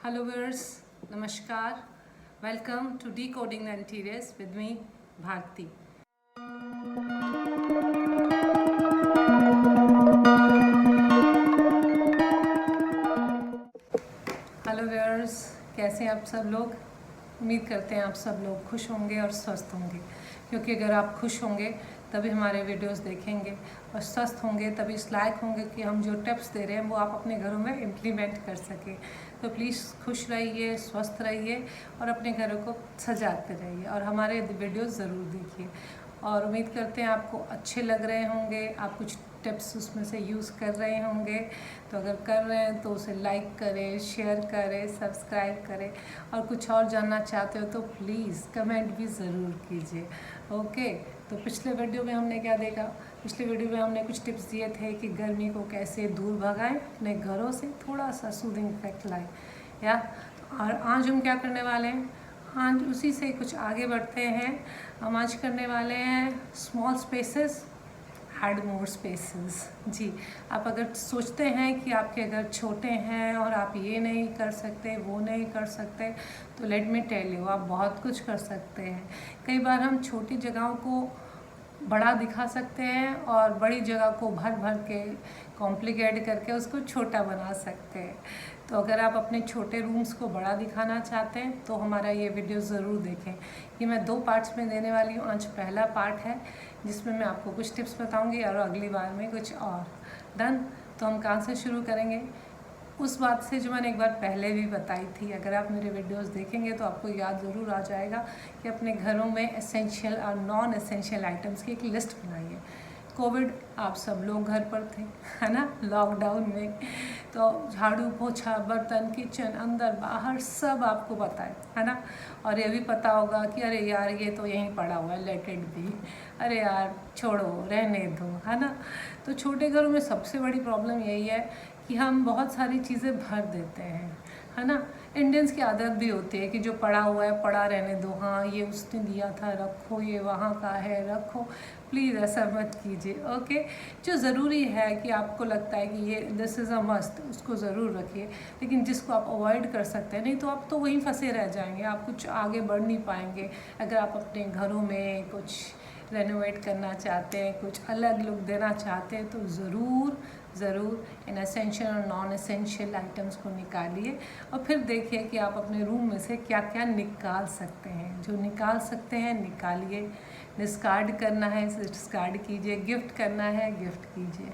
Hello viewers, Namaskar. Welcome to Decoding the Interiors with me, Bharti. Hello viewers, कैसे हैं आप सब लोग। उम्मीद करते हैं आप सब लोग खुश होंगे और स्वस्थ होंगे, क्योंकि अगर आप खुश होंगे तभी हमारे वीडियोस देखेंगे और स्वस्थ होंगे तभी इस लायक होंगे कि हम जो टिप्स दे रहे हैं वो आप अपने घरों में इम्प्लीमेंट कर सकें। तो प्लीज़ खुश रहिए, स्वस्थ रहिए और अपने घरों को सजाते रहिए और हमारे वीडियोस ज़रूर देखिए। और उम्मीद करते हैं आपको अच्छे लग रहे होंगे, आप कुछ टिप्स उसमें से यूज़ कर रहे होंगे। तो अगर कर रहे हैं तो उसे लाइक करें, शेयर करें, सब्सक्राइब करें और कुछ और जानना चाहते हो तो प्लीज़ कमेंट भी ज़रूर कीजिए। ओके, तो पिछले वीडियो में हमने क्या देखा। पिछले वीडियो में हमने कुछ टिप्स दिए थे कि गर्मी को कैसे दूर भगाएं, अपने घरों से थोड़ा सा सूदिंग इफेक्ट लाएं या। और आज हम क्या करने वाले हैं, आज उसी से कुछ आगे बढ़ते हैं। हम आज करने वाले हैं small spaces add more spaces. जी, आप अगर सोचते हैं कि आपके घर छोटे हैं और आप ये नहीं कर सकते, वो नहीं कर सकते, तो लेट मी टेल यू, आप बहुत कुछ कर सकते हैं। कई बार हम छोटी जगहों को बड़ा दिखा सकते हैं और बड़ी जगह को भर भर के कॉम्प्लिकेट करके उसको छोटा बना सकते हैं। तो अगर आप अपने छोटे रूम्स को बड़ा दिखाना चाहते हैं तो हमारा ये वीडियो ज़रूर देखें। ये मैं 2 पार्ट्स में देने वाली हूँ। आज पहला पार्ट है जिसमें मैं आपको कुछ टिप्स बताऊंगी और अगली बार में कुछ और। डन। तो हम कहाँ से शुरू करेंगे, उस बात से जो मैंने एक बार पहले भी बताई थी। अगर आप मेरे वीडियोस देखेंगे तो आपको याद ज़रूर आ जाएगा कि अपने घरों में एसेंशियल और नॉन एसेंशियल आइटम्स की एक लिस्ट बनाइए। कोविड आप सब लोग घर पर थे, है ना, लॉकडाउन में। तो झाड़ू पोछा, बर्तन, किचन, अंदर बाहर सब आपको पता है ना। और ये भी पता होगा कि अरे यार ये तो यहीं पड़ा हुआ है, लेट इट बी, अरे यार छोड़ो, रहने दो, है ना। तो छोटे घरों में सबसे बड़ी प्रॉब्लम यही है कि हम बहुत सारी चीज़ें भर देते हैं, है ना। इंडियंस की आदत भी होती है कि जो पड़ा हुआ है पड़ा रहने दो, हाँ ये उसने दिया था रखो, ये वहाँ का है रखो। प्लीज़ ऐसा मत कीजिए। ओके, जो ज़रूरी है कि आपको लगता है कि ये दिस इज़ अ मस्ट, उसको ज़रूर रखिए। लेकिन जिसको आप अवॉइड कर सकते हैं, नहीं तो आप तो वहीं फंसे रह जाएंगे, आप कुछ आगे बढ़ नहीं पाएंगे। अगर आप अपने घरों में कुछ रेनोवेट करना चाहते हैं, कुछ अलग लुक देना चाहते हैं, तो ज़रूर इन एसेंशियल और नॉन एसेंशियल आइटम्स को निकालिए और फिर देखिए कि आप अपने रूम में से क्या क्या निकाल सकते हैं। जो निकाल सकते हैं निकालिए, डिस्कार्ड करना है डिस्कार्ड कीजिए, गिफ्ट करना है गिफ्ट कीजिए।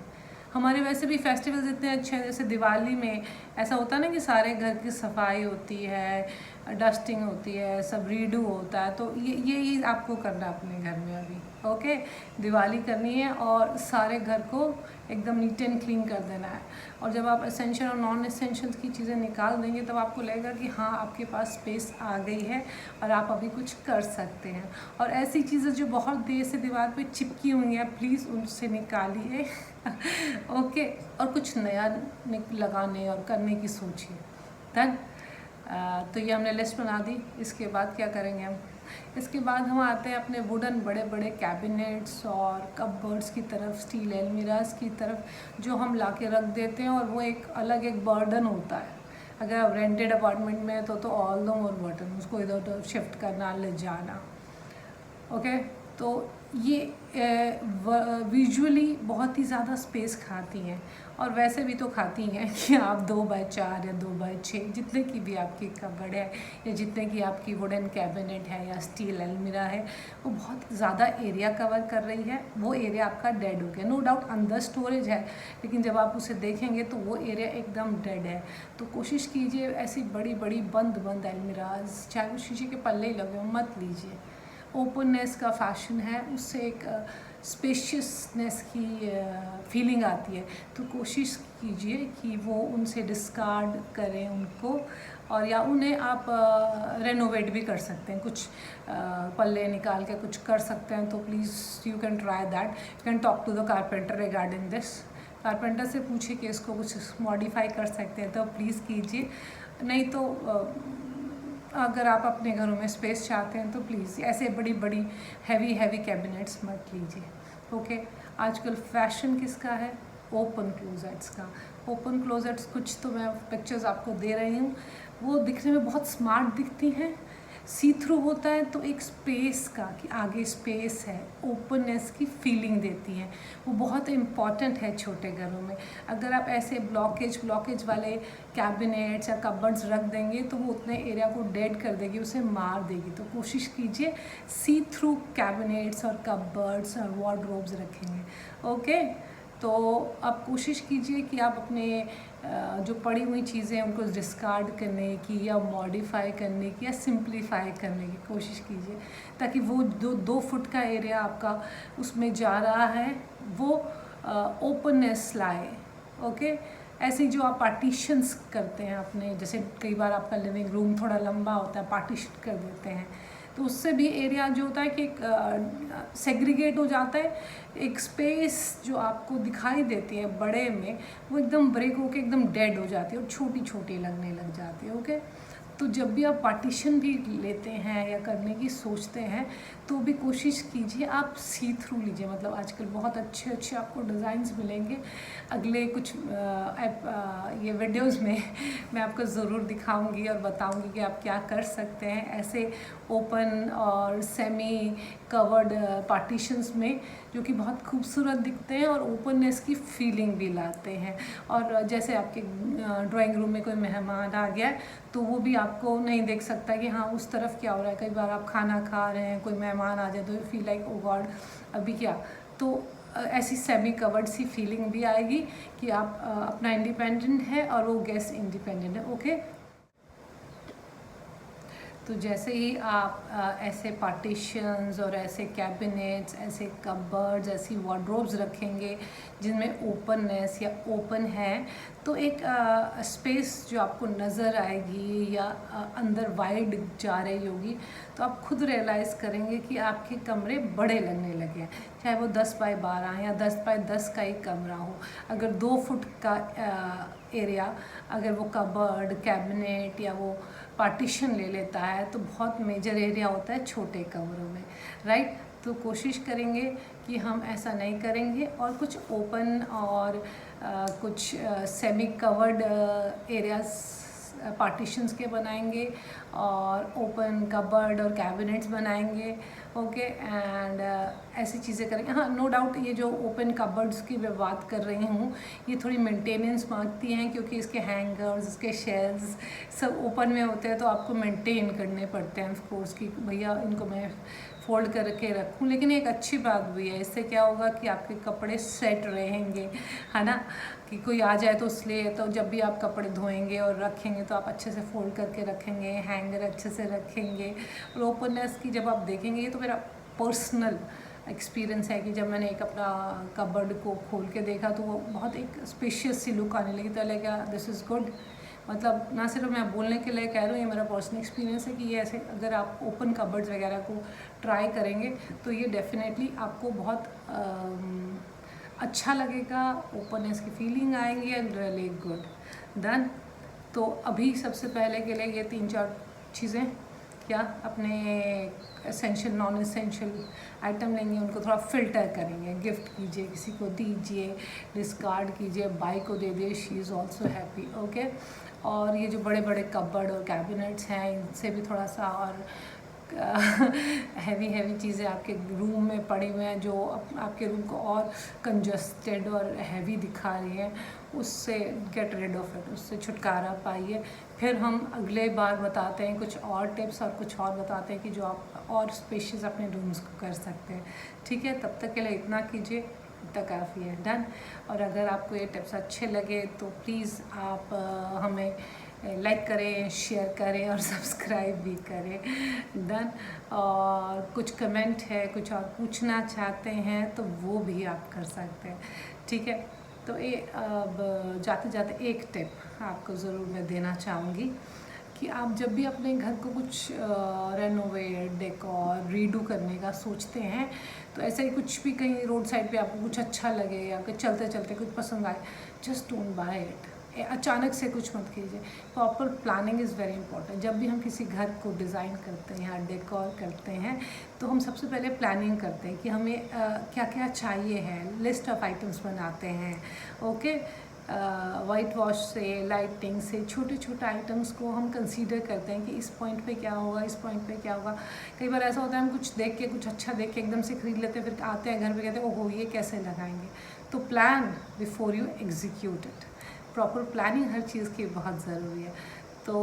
हमारे वैसे भी फेस्टिवल्स इतने अच्छे हैं, जैसे दिवाली में ऐसा होता है ना कि सारे घर की सफाई होती है, डस्टिंग होती है, सब रीडू होता है। तो ये आपको करना है अपने घर में अभी। ओके, दिवाली करनी है और सारे घर को एकदम नीट एंड क्लीन कर देना है। और जब आप एसेंशियल और नॉन एसेंशियल की चीज़ें निकाल देंगे तब आपको लगेगा कि हाँ आपके पास स्पेस आ गई है और आप अभी कुछ कर सकते हैं। और ऐसी चीज़ें जो बहुत देर से दीवार पे चिपकी हुई हैं, प्लीज़ उनसे निकालिए। ओके, और कुछ नया लगाने और करने की सोचिए। डन। तो ये हमने लिस्ट बना दी। इसके बाद क्या करेंगे हम, इसके बाद हम आते हैं अपने वुडन बड़े बड़े कैबिनेट्स और कपबोर्ड्स की तरफ, स्टील अलमीराज की तरफ, जो हम ला के रख देते हैं और वो एक अलग एक बर्डन होता है। अगर आप रेंटेड अपार्टमेंट में है तो ऑल द मोर बर्डन, उसको इधर उधर शिफ्ट करना, ले जाना। ओके, तो ये विजुअली बहुत ही ज़्यादा स्पेस खाती हैं और वैसे भी तो खाती हैं कि आप 2x4 या 2x6 जितने की भी आपकी कबर्ड है या जितने की आपकी वुडन कैबिनेट है या स्टील अलमीरा है, वो बहुत ज़्यादा एरिया कवर कर रही है। वो एरिया आपका डेड हो गया। नो डाउट अंदर स्टोरेज है, लेकिन जब आप उसे देखेंगे तो वो एरिया एकदम डेड है। तो कोशिश कीजिए ऐसी बड़ी बड़ी बंद अलमीराज, चाहे वो शीशे के पल्ले ही लगे हों, मत लीजिए। ओपननेस का फैशन है, उससे एक स्पेशियसनेस की फीलिंग आती है। तो कोशिश कीजिए कि वो उनसे डिस्कार्ड करें उनको, और या उन्हें आप रेनोवेट भी कर सकते हैं। कुछ पल्ले निकाल के कुछ कर सकते हैं तो please you can try that. You can talk to the carpenter regarding this. Carpenter से पूछिए कि इसको कुछ मॉडिफाई कर सकते हैं तो प्लीज़ कीजिए। नहीं तो अगर आप अपने घरों में स्पेस चाहते हैं तो प्लीज़ ऐसे बड़ी बड़ी हैवी कैबिनेट्स मत लीजिए। ओके, आजकल फैशन किसका है, ओपन क्लोजेट्स का। ओपन क्लोजेट्स कुछ तो मैं पिक्चर्स आपको दे रही हूँ, वो दिखने में बहुत स्मार्ट दिखती हैं। सी थ्रू होता है तो एक स्पेस का, कि आगे स्पेस है, ओपननेस की फीलिंग देती हैं। वो बहुत इम्पॉर्टेंट है छोटे घरों में। अगर आप ऐसे ब्लॉकेज वाले कैबिनेट्स या कबर्ड्स रख देंगे तो वो उतने एरिया को डेड कर देगी, उसे मार देगी। तो कोशिश कीजिए सी थ्रू कैबिनेट्स और कबर्ड्स और वार्डरोब्स रखेंगे। ओके, तो आप कोशिश कीजिए कि आप अपने जो पड़ी हुई चीज़ें उनको डिस्कार्ड करने की या मॉडिफाई करने की या सिंप्लीफाई करने की कोशिश कीजिए, ताकि वो जो 2 फुट का एरिया आपका उसमें जा रहा है वो ओपननेस लाए। ओके, ऐसे ही जो आप पार्टीशंस करते हैं अपने, जैसे कई बार आपका लिविंग रूम थोड़ा लंबा होता है, पार्टीशन कर देते हैं, तो उससे भी एरिया जो होता है कि एक सेग्रीगेट हो जाता है। एक स्पेस जो आपको दिखाई देती है बड़े में, वो एकदम ब्रेक होके एकदम डेड हो जाती है और छोटी छोटी लगने लग जाती है। ओके, तो जब भी आप पार्टीशन भी लेते हैं या करने की सोचते हैं तो भी कोशिश कीजिए आप सी थ्रू लीजिए। मतलब आजकल बहुत अच्छे अच्छे आपको डिज़ाइंस मिलेंगे। अगले कुछ ये वीडियोस में मैं आपको ज़रूर दिखाऊंगी और बताऊंगी कि आप क्या कर सकते हैं ऐसे ओपन और सेमी कवर्ड पार्टीशंस में, जो कि बहुत खूबसूरत दिखते हैं और ओपननेस की फीलिंग भी लाते हैं। और जैसे आपके ड्राइंग रूम में कोई मेहमान आ गया है तो वो भी आपको नहीं देख सकता कि हाँ उस तरफ क्या हो रहा है। कई बार आप खाना खा रहे हैं, कोई मेहमान आ जाए तो फील लाइक ओ गॉड अभी क्या, तो ऐसी सेमी कवर्ड सी फीलिंग भी आएगी कि आप अपना इंडिपेंडेंट है और वो गेस्ट इंडिपेंडेंट है। ओके, तो जैसे ही आप ऐसे पार्टीशंस और ऐसे कैबिनेट्स, ऐसे कबर्ड्स, ऐसी वार्डरोब्स रखेंगे जिनमें ओपननेस या ओपन है, तो एक स्पेस जो आपको नज़र आएगी या अंदर वाइड जा रही होगी, तो आप खुद रियलाइज़ करेंगे कि आपके कमरे बड़े लगने लगे हैं। चाहे वो 10 बाय 12 या 10 बाय 10 का ही कमरा हो, अगर 2 फुट का एरिया अगर वो कबर्ड, कैबिनेट या वो पार्टीशन ले लेता है तो बहुत मेजर एरिया होता है छोटे कमरों में, राइट। तो कोशिश करेंगे कि हम ऐसा नहीं करेंगे और कुछ ओपन और कुछ सेमी कवर्ड एरियाज पार्टीशंस के बनाएंगे और ओपन कबर्ड और कैबिनेट्स बनाएंगे। ओके, एंड ऐसी चीज़ें करेंगे। हाँ, नो डाउट ये जो ओपन कबर्ड्स की मैं बात कर रही हूँ ये थोड़ी मेंटेनेंस मांगती हैं, क्योंकि इसके हैंगर्स, इसके शेल्स सब ओपन में होते हैं तो आपको मेंटेन करने पड़ते हैं ऑफ कोर्स, कि भैया इनको मैं फोल्ड करके रखूं। लेकिन एक अच्छी बात भी है, इससे क्या होगा कि आपके कपड़े सेट रहेंगे, है ना, कि कोई आ जाए तो इसलिए, तो जब भी आप कपड़े धोएंगे और रखेंगे तो आप अच्छे से फोल्ड करके रखेंगे, हैंगर अच्छे से रखेंगे। और ओपननेस की जब आप देखेंगे, ये तो मेरा पर्सनल एक्सपीरियंस है कि जब मैंने एक अपना कबर्ड को खोल के देखा तो वो बहुत एक स्पेशियस सी लुक आने लगी। तो लगा दिस इज़ गुड। मतलब ना सिर्फ मैं बोलने के लिए कह रही हूँ, ये मेरा पर्सनल एक्सपीरियंस है कि ये ऐसे अगर आप ओपन कबर्ड्स वगैरह को ट्राई करेंगे तो ये डेफिनेटली आपको बहुत अच्छा लगेगा, ओपननेस की फीलिंग आएंगी एंड रियली गुड डन। तो अभी सबसे पहले के लिए ये 3-4 चीज़ें क्या अपने एसेंशियल नॉन एसेंशियल आइटम लेंगे, उनको थोड़ा फ़िल्टर करेंगे, गिफ्ट कीजिए, किसी को दीजिए, डिस्कार्ड कीजिए, बाई को दे दिए, she is also happy. Okay, और ये जो बड़े बड़े कबर्ड और कैबिनेट्स हैं इनसे भी थोड़ा सा और हैवी चीज़ें आपके रूम में पड़ी हुए हैं जो आपके रूम को और कंजस्टेड और हैवी दिखा रही हैं, उससे गेट रिड ऑफ इट, उससे छुटकारा पाइए। फिर हम अगले बार बताते हैं कुछ और टिप्स और कुछ और बताते हैं कि जो आप और स्पेशियस अपने रूम्स को कर सकते हैं। ठीक है, तब तक के लिए इतना कीजिए, इतना काफ़ी है, डन। और अगर आपको ये टिप्स अच्छे लगे तो प्लीज़ आप हमें लाइक करें, शेयर करें और सब्सक्राइब भी करें, डन। और कुछ कमेंट है, कुछ और पूछना चाहते हैं तो वो भी आप कर सकते हैं। ठीक है, तो ये अब जाते जाते एक टिप आपको ज़रूर मैं देना चाहूँगी कि आप जब भी अपने घर को कुछ रेनोवेट, डेकोर, रीडू करने का सोचते हैं तो ऐसे ही कुछ भी कहीं रोड साइड पे आपको कुछ अच्छा लगे या कुछ चलते चलते कुछ पसंद आए, जस्ट डोंट बाय इट। अचानक से कुछ मत कीजिए। Proper planning is very important. जब भी हम किसी घर को डिज़ाइन करते हैं या डेकोर करते हैं तो हम सबसे पहले प्लानिंग करते हैं कि हमें क्या क्या चाहिए है, लिस्ट ऑफ आइटम्स बनाते हैं। ओके, वाइट वॉश से, लाइटिंग से, छोटे छोटे आइटम्स को हम कंसीडर करते हैं कि इस पॉइंट पे क्या होगा, इस पॉइंट पे क्या होगा। कई बार ऐसा होता है हम कुछ देख के, कुछ अच्छा देख के एकदम से खरीद लेते हैं, फिर आते हैं घर पे कहते हैं ओहो ये कैसे लगाएंगे। तो plan before you execute it. Proper planning हर चीज़ की बहुत ज़रूरी है। तो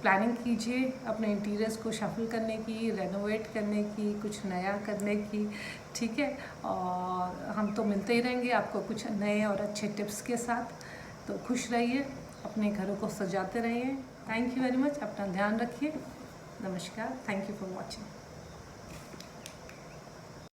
प्लानिंग कीजिए अपने इंटीरियर्स को शफल करने की, रेनोवेट करने की, कुछ नया करने की, ठीक है। और हम तो मिलते ही रहेंगे आपको कुछ नए और अच्छे टिप्स के साथ। तो खुश रहिए, अपने घरों को सजाते रहिए। थैंक यू वेरी मच, अपना ध्यान रखिए। नमस्कार, थैंक यू फॉर वॉचिंग।